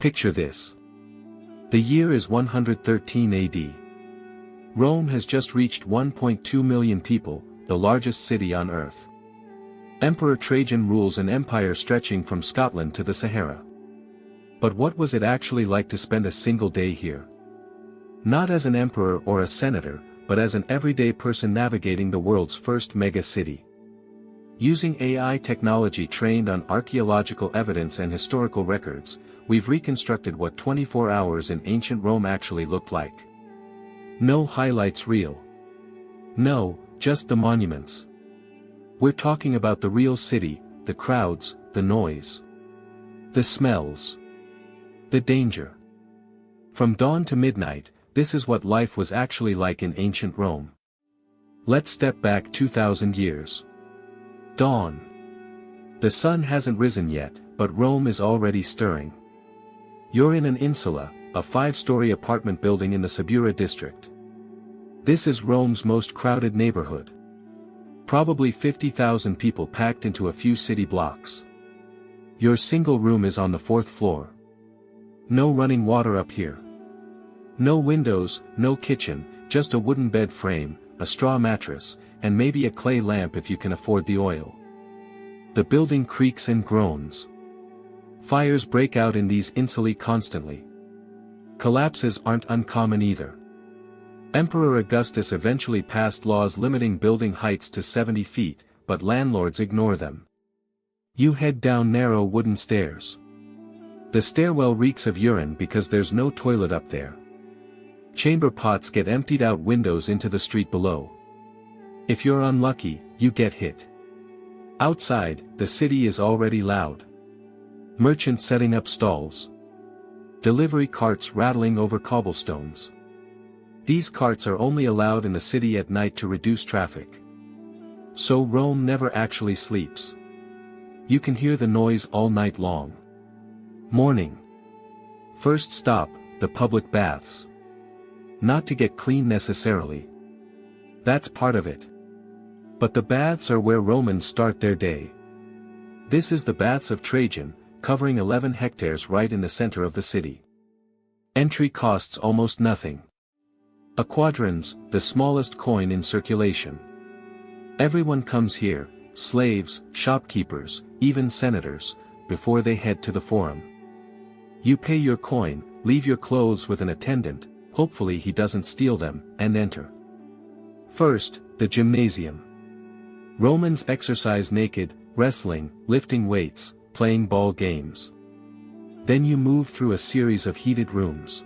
Picture this. The year is 113 AD. Rome has just reached 1.2 million people, the largest city on Earth. Emperor Trajan rules an empire stretching from Scotland to the Sahara. But what was it actually like to spend a single day here? Not as an emperor or a senator, but as an everyday person navigating the world's first mega-city. Using AI technology trained on archaeological evidence and historical records, we've reconstructed what 24 hours in ancient Rome actually looked like. No highlights reel. No, just the monuments. We're talking about the real city, the crowds, the noise. The smells. The danger. From dawn to midnight, this is what life was actually like in ancient Rome. Let's step back 2,000 years. Dawn. The sun hasn't risen yet, but Rome is already stirring. You're in an insula, a 5-story apartment building in the Subura district. This is Rome's most crowded neighborhood. Probably 50,000 people packed into a few city blocks. Your single room is on the 4th floor. No running water up here. No windows, no kitchen, just a wooden bed frame, a straw mattress, and maybe a clay lamp if you can afford the oil. The building creaks and groans. Fires break out in these insulae constantly. Collapses aren't uncommon either. Emperor Augustus eventually passed laws limiting building heights to 70 feet, but landlords ignore them. You head down narrow wooden stairs. The stairwell reeks of urine because there's no toilet up there. Chamber pots get emptied out windows into the street below. If you're unlucky, you get hit. Outside, the city is already loud. Merchants setting up stalls. Delivery carts rattling over cobblestones. These carts are only allowed in the city at night to reduce traffic. So Rome never actually sleeps. You can hear the noise all night long. Morning. First stop, the public baths. Not to get clean necessarily. That's part of it. But the baths are where Romans start their day. This is the Baths of Trajan, covering 11 hectares right in the center of the city. Entry costs almost nothing. A quadrans, the smallest coin in circulation. Everyone comes here, slaves, shopkeepers, even senators, before they head to the forum. You pay your coin, leave your clothes with an attendant, hopefully he doesn't steal them, and enter. First, the gymnasium. Romans exercise naked, wrestling, lifting weights, playing ball games. Then you move through a series of heated rooms.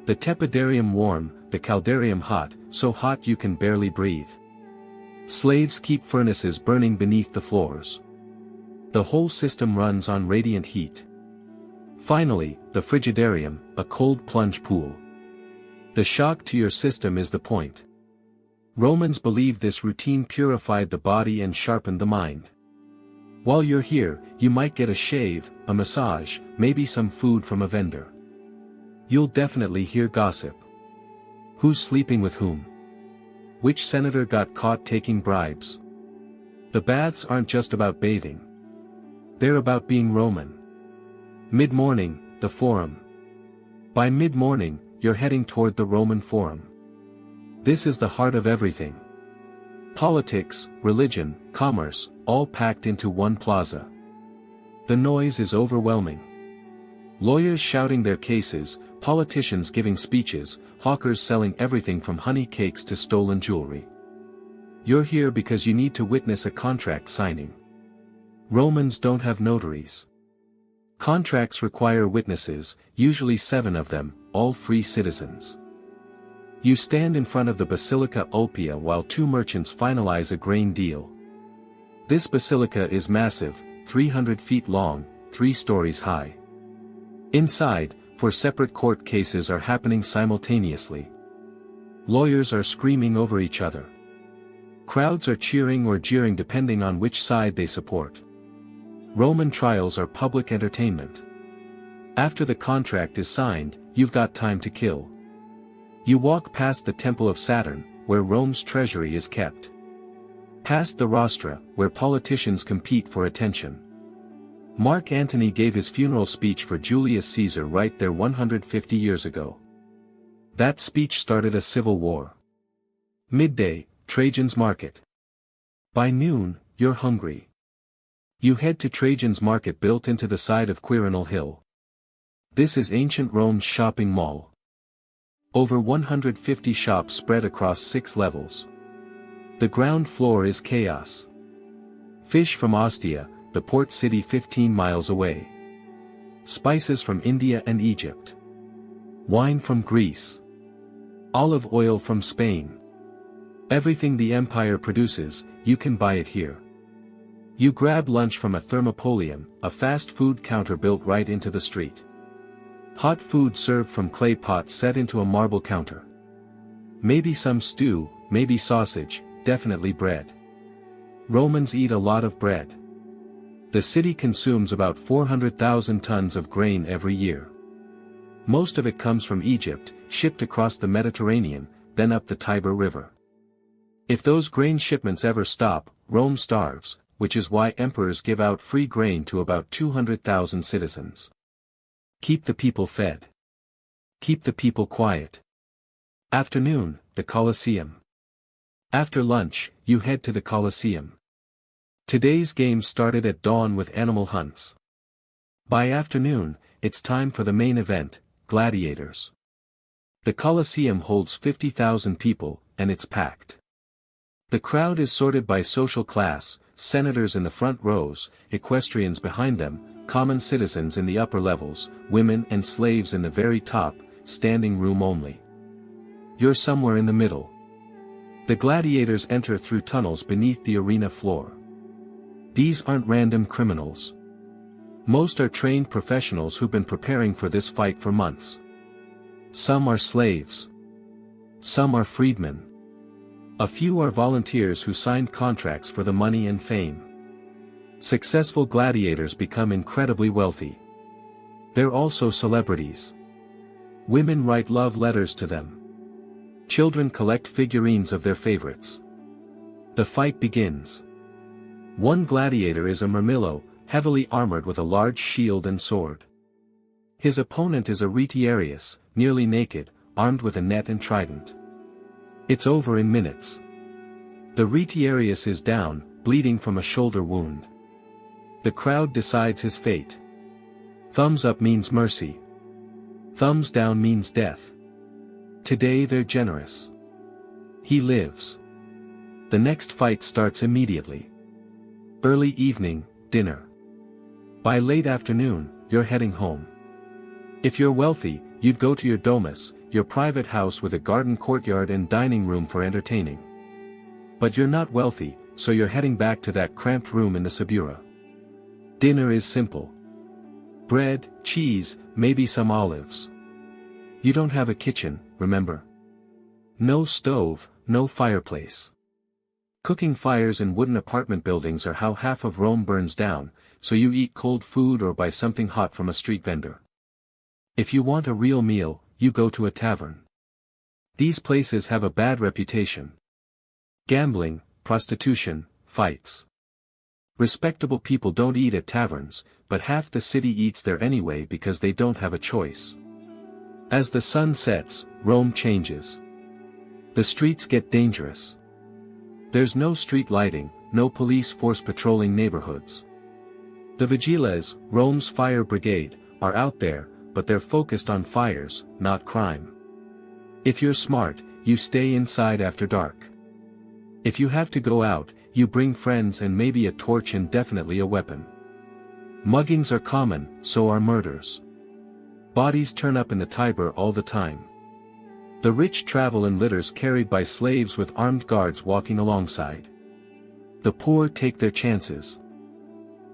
The tepidarium warm, the caldarium hot, so hot you can barely breathe. Slaves keep furnaces burning beneath the floors. The whole system runs on radiant heat. Finally, the frigidarium, a cold plunge pool. The shock to your system is the point. Romans believed this routine purified the body and sharpened the mind. While you're here, you might get a shave, a massage, maybe some food from a vendor. You'll definitely hear gossip. Who's sleeping with whom? Which senator got caught taking bribes? The baths aren't just about bathing. They're about being Roman. Mid-morning, the forum. By mid-morning, you're heading toward the Roman Forum. This is the heart of everything. Politics, religion, commerce, all packed into one plaza. The noise is overwhelming. Lawyers shouting their cases, politicians giving speeches, hawkers selling everything from honey cakes to stolen jewelry. You're here because you need to witness a contract signing. Romans don't have notaries. Contracts require witnesses, usually 7 of them, all free citizens. You stand in front of the Basilica Ulpia while 2 merchants finalize a grain deal. This basilica is massive, 300 feet long, 3 stories high. Inside, 4 separate court cases are happening simultaneously. Lawyers are screaming over each other. Crowds are cheering or jeering depending on which side they support. Roman trials are public entertainment. After the contract is signed, you've got time to kill. You walk past the Temple of Saturn, where Rome's treasury is kept. Past the rostra, where politicians compete for attention. Mark Antony gave his funeral speech for Julius Caesar right there 150 years ago. That speech started a civil war. Midday, Trajan's market. By noon, you're hungry. You head to Trajan's market built into the side of Quirinal Hill. This is ancient Rome's shopping mall. Over 150 shops spread across 6 levels. The ground floor is chaos. Fish from Ostia, the port city 15 miles away. Spices from India and Egypt. Wine from Greece. Olive oil from Spain. Everything the empire produces, you can buy it here. You grab lunch from a thermopolium, a fast food counter built right into the street. Hot food served from clay pots set into a marble counter. Maybe some stew, maybe sausage, definitely bread. Romans eat a lot of bread. The city consumes about 400,000 tons of grain every year. Most of it comes from Egypt, shipped across the Mediterranean, then up the Tiber River. If those grain shipments ever stop, Rome starves, which is why emperors give out free grain to about 200,000 citizens. Keep the people fed. Keep the people quiet. Afternoon, the Colosseum. After lunch, you head to the Colosseum. Today's games started at dawn with animal hunts. By afternoon, it's time for the main event, gladiators. The Colosseum holds 50,000 people, and it's packed. The crowd is sorted by social class, senators in the front rows, equestrians behind them, common citizens in the upper levels, women and slaves in the very top, standing room only. You're somewhere in the middle. The gladiators enter through tunnels beneath the arena floor. These aren't random criminals. Most are trained professionals who've been preparing for this fight for months. Some are slaves. Some are freedmen. A few are volunteers who signed contracts for the money and fame. Successful gladiators become incredibly wealthy. They're also celebrities. Women write love letters to them. Children collect figurines of their favorites. The fight begins. One gladiator is a murmillo, heavily armored with a large shield and sword. His opponent is a retiarius, nearly naked, armed with a net and trident. It's over in minutes. The retiarius is down, bleeding from a shoulder wound. The crowd decides his fate. Thumbs up means mercy. Thumbs down means death. Today they're generous. He lives. The next fight starts immediately. Early evening, dinner. By late afternoon, you're heading home. If you're wealthy, you'd go to your domus, your private house with a garden courtyard and dining room for entertaining. But you're not wealthy, so you're heading back to that cramped room in the Subura. Dinner is simple. Bread, cheese, maybe some olives. You don't have a kitchen, remember? No stove, no fireplace. Cooking fires in wooden apartment buildings are how half of Rome burns down, so you eat cold food or buy something hot from a street vendor. If you want a real meal, you go to a tavern. These places have a bad reputation. Gambling, prostitution, fights. Respectable people don't eat at taverns, but half the city eats there anyway because they don't have a choice. As the sun sets, Rome changes. The streets get dangerous. There's no street lighting, no police force patrolling neighborhoods. The vigiles, Rome's fire brigade, are out there, but they're focused on fires, not crime. If you're smart, you stay inside after dark. If you have to go out, you bring friends and maybe a torch and definitely a weapon. Muggings are common, so are murders. Bodies turn up in the Tiber all the time. The rich travel in litters carried by slaves with armed guards walking alongside. The poor take their chances.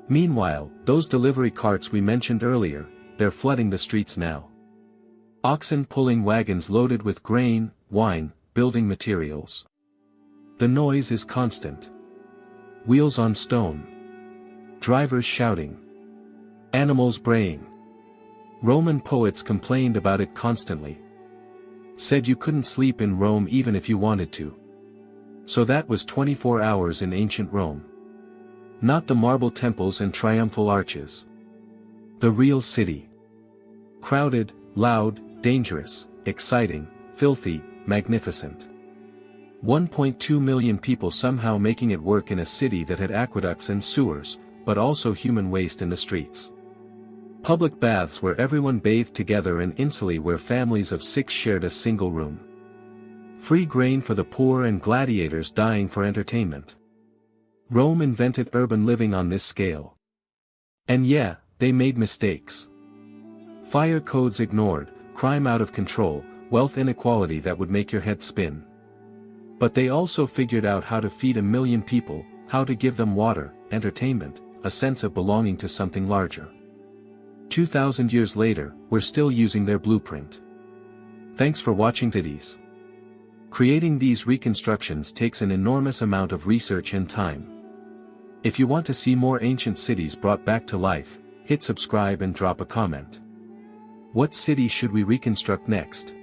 Meanwhile, those delivery carts we mentioned earlier, they're flooding the streets now. Oxen pulling wagons loaded with grain, wine, building materials. The noise is constant. Wheels on stone. Drivers shouting. Animals braying. Roman poets complained about it constantly. Said you couldn't sleep in Rome even if you wanted to. So that was 24 hours in ancient Rome. Not the marble temples and triumphal arches. The real city. Crowded, loud, dangerous, exciting, filthy, magnificent. 1.2 million people somehow making it work in a city that had aqueducts and sewers, but also human waste in the streets. Public baths where everyone bathed together and insulae where families of 6 shared a single room. Free grain for the poor and gladiators dying for entertainment. Rome invented urban living on this scale. And yeah, they made mistakes. Fire codes ignored, crime out of control, wealth inequality that would make your head spin. But they also figured out how to feed 1 million people, how to give them water, entertainment, a sense of belonging to something larger. 2,000 years later, we're still using their blueprint. Thanks for watching cities. Creating these reconstructions takes an enormous amount of research and time. If you want to see more ancient cities brought back to life, hit subscribe and drop a comment. What city should we reconstruct next?